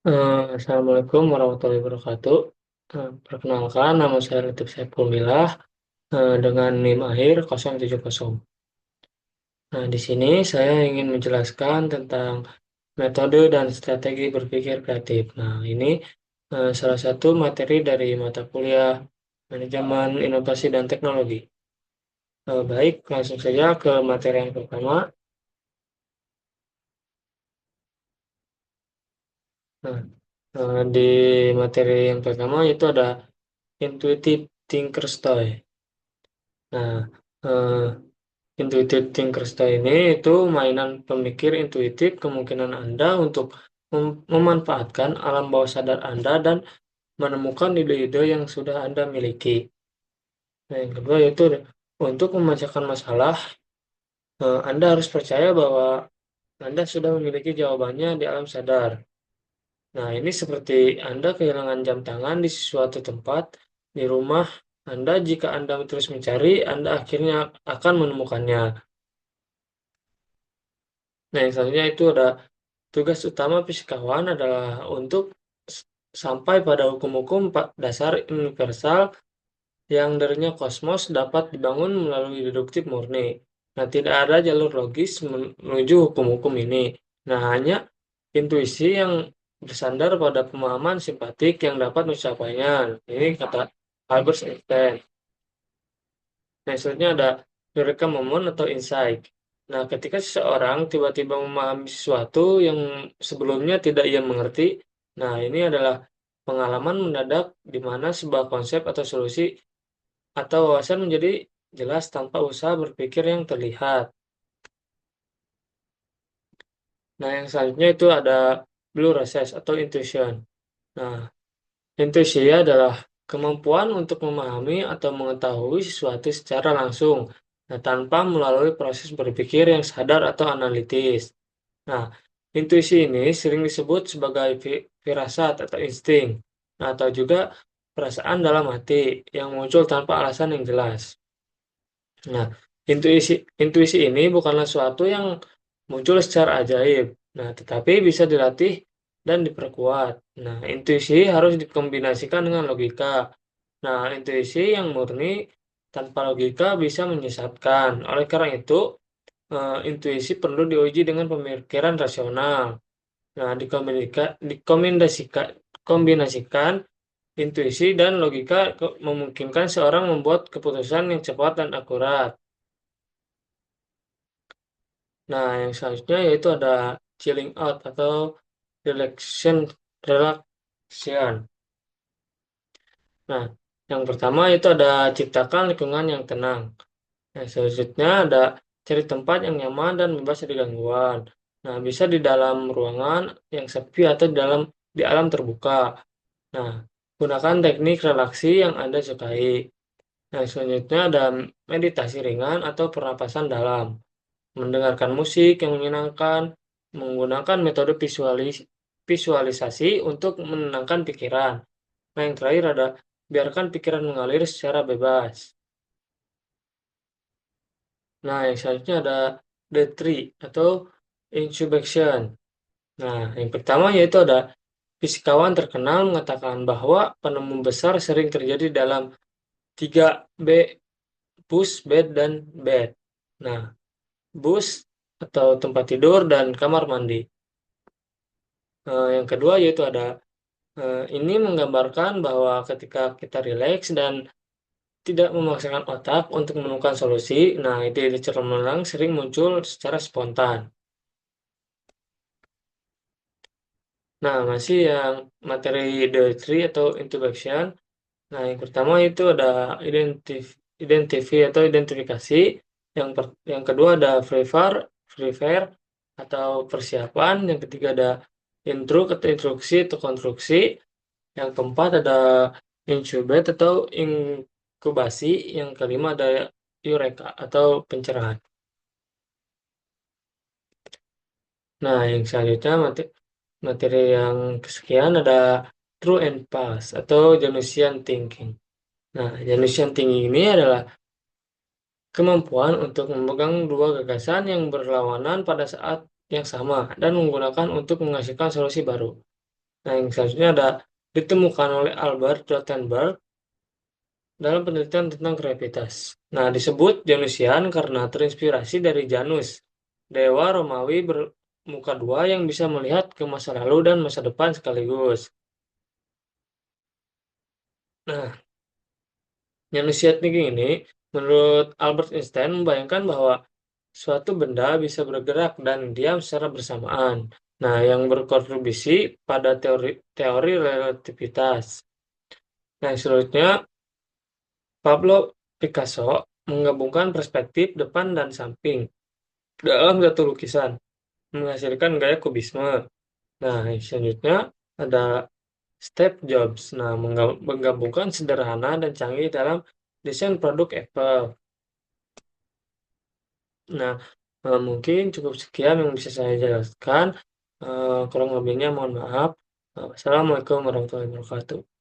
Assalamualaikum warahmatullahi wabarakatuh. Perkenalkan, nama saya Latif Saiful Milah, dengan NIM akhir 070. Nah, di sini saya ingin menjelaskan tentang metode dan strategi berpikir kreatif. Nah, ini salah satu materi dari mata kuliah Manajemen Inovasi dan Teknologi. Baik, langsung saja ke materi yang pertama. Nah, di materi yang pertama itu ada Intuitive Thinker Style. Nah, eh, Intuitive Thinker Style ini itu mainan pemikir intuitif kemungkinan Anda untuk memanfaatkan alam bawah sadar Anda dan menemukan ide-ide yang sudah Anda miliki. Nah, yang kedua yaitu untuk memecahkan masalah, Anda harus percaya bahwa Anda sudah memiliki jawabannya di alam sadar. Nah, ini seperti Anda kehilangan jam tangan di suatu tempat, di rumah Anda, jika Anda terus mencari, Anda akhirnya akan menemukannya. Nah, yang selanjutnya itu ada tugas utama fisikawan adalah untuk sampai pada hukum-hukum dasar universal yang darinya kosmos dapat dibangun melalui deduktif murni. Nah, tidak ada jalur logis menuju hukum-hukum ini. Nah, hanya intuisi yang bersandar pada pemahaman simpatik yang dapat mencapainya. Ini kata Albert Einstein. Nah, selanjutnya ada eureka moment atau insight. Nah, ketika seseorang tiba-tiba memahami sesuatu yang sebelumnya tidak ia mengerti, nah ini adalah pengalaman mendadak di mana sebuah konsep atau solusi atau wawasan menjadi jelas tanpa usaha berpikir yang terlihat. Nah, yang selanjutnya itu ada blue process atau intuition. Nah, intuisi adalah kemampuan untuk memahami atau mengetahui sesuatu secara langsung, nah, tanpa melalui proses berpikir yang sadar atau analitis. Nah, intuisi ini sering disebut sebagai firasat atau insting, nah, atau juga perasaan dalam hati yang muncul tanpa alasan yang jelas. Nah, intuisi intuisi ini bukanlah suatu yang muncul secara ajaib. Nah, tetapi bisa dilatih dan diperkuat. Nah, intuisi harus dikombinasikan dengan logika. Nah, intuisi yang murni tanpa logika bisa menyesatkan. Oleh karena itu, intuisi perlu diuji dengan pemikiran rasional. Nah, kombinasikan intuisi dan logika memungkinkan seorang membuat keputusan yang cepat dan akurat. Nah, yang selanjutnya yaitu ada chilling out atau relaxation relaxation. Nah, yang pertama itu ada ciptakan lingkungan yang tenang. Nah, selanjutnya ada cari tempat yang nyaman dan bebas dari gangguan. Nah, bisa di dalam ruangan yang sepi atau di alam terbuka. Nah, gunakan teknik relaksi yang Anda sukai. Nah, selanjutnya ada meditasi ringan atau pernapasan dalam. Mendengarkan musik yang menyenangkan, menggunakan metode visualisasi untuk menenangkan pikiran. Nah, yang terakhir ada biarkan pikiran mengalir secara bebas. Nah, yang selanjutnya ada the tree atau incubation. Nah, yang pertama yaitu ada fisikawan terkenal mengatakan bahwa penemu besar sering terjadi dalam 3B, bus, bed, dan bed. Nah, bus atau tempat tidur dan kamar mandi. Yang kedua yaitu ada ini menggambarkan bahwa ketika kita rileks dan tidak memaksakan otak untuk menemukan solusi, nah ide-ide cemerlang sering muncul secara spontan. Nah, masih yang materi the tree atau introduction. Nah, yang pertama itu ada identify atau identifikasi. Yang kedua ada prepare atau persiapan. Yang ketiga ada intro atau instruksi atau konstruksi. Yang keempat ada incubate atau inkubasi. Yang kelima ada eureka atau pencerahan. Nah, yang selanjutnya materi yang kesekian ada true and false atau Januszian thinking. Nah, Januszian thinking ini adalah kemampuan untuk memegang dua gagasan yang berlawanan pada saat yang sama dan menggunakan untuk menghasilkan solusi baru. Nah, yang selanjutnya ada ditemukan oleh Albert Rothenberg dalam penelitian tentang gravitas. Nah, disebut Janusian karena terinspirasi dari Janus, dewa Romawi bermuka dua yang bisa melihat ke masa lalu dan masa depan sekaligus. Nah, Janusian thinking ini, menurut Albert Einstein, membayangkan bahwa suatu benda bisa bergerak dan diam secara bersamaan. Nah, yang berkontribusi pada teori teori relativitas. Nah, yang selanjutnya Pablo Picasso menggabungkan perspektif depan dan samping dalam satu lukisan, menghasilkan gaya kubisme. Nah, yang selanjutnya ada Steve Jobs. Nah, menggabungkan sederhana dan canggih dalam desain produk Apple. Nah, mungkin cukup sekian yang bisa saya jelaskan. Kurang lebihnya mohon maaf. Wassalamualaikum warahmatullahi wabarakatuh.